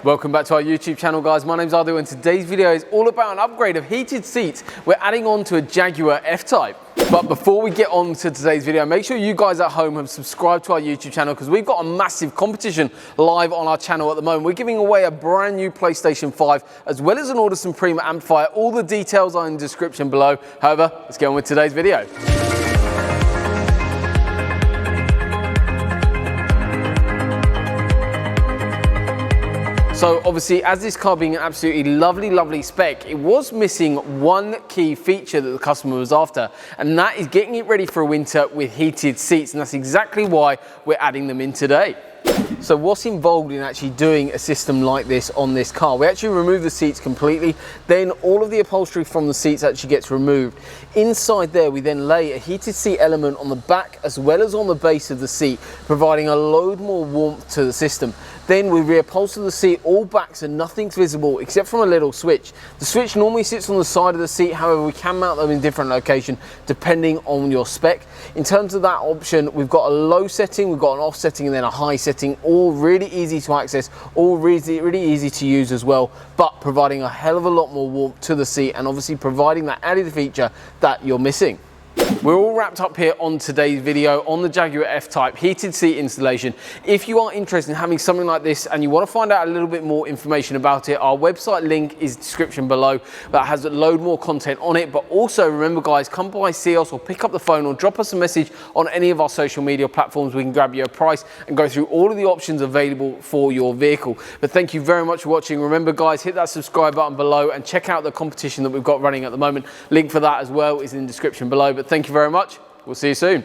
Welcome back to our YouTube channel, guys. My name's Adu and today's video is all about an upgrade of heated seats we're adding on to a Jaguar F Type. But before we get on to today's video, make sure you guys at home have subscribed to our YouTube channel because we've got a massive competition live on our channel at the moment. We're giving away a brand new PlayStation 5 as well as an Audison Premium amplifier. All the details are in the description below. However, let's get on with today's video. So obviously, as this car being an absolutely lovely spec, it was missing one key feature that the customer was after, and that is getting it ready for winter with heated seats, and that's exactly why we're adding them in today. So what's involved in actually doing a system like this on this car? We actually remove the seats completely, then all of the upholstery from the seats actually gets removed. Inside there we then lay a heated seat element on the back as well as on the base of the seat, providing a load more warmth to the system. Then we reupholster the seat all back so nothing's visible except from a little switch. The switch normally sits on the side of the seat, however we can mount them in different locations depending on your spec. In terms of that option, we've got a low setting, we've got an off setting and then a high setting, all really easy to access, all really easy to use as well, but providing a hell of a lot more warmth to the seat and obviously providing that added feature that you're missing. We're all wrapped up here on today's video on the Jaguar F Type heated seat installation. If you are interested in having something like this and you want to find out a little bit more information about it, our website link is description below. That has a load more content on it. But also remember, guys, come by, see us, or pick up the phone or drop us a message on any of our social media platforms. We can grab you a price and go through all of the options available for your vehicle. But thank you very much for watching. Remember, guys, hit that subscribe button below and check out the competition that we've got running at the moment. Link for that as well is in the description below. But thank you very much. We'll see you soon.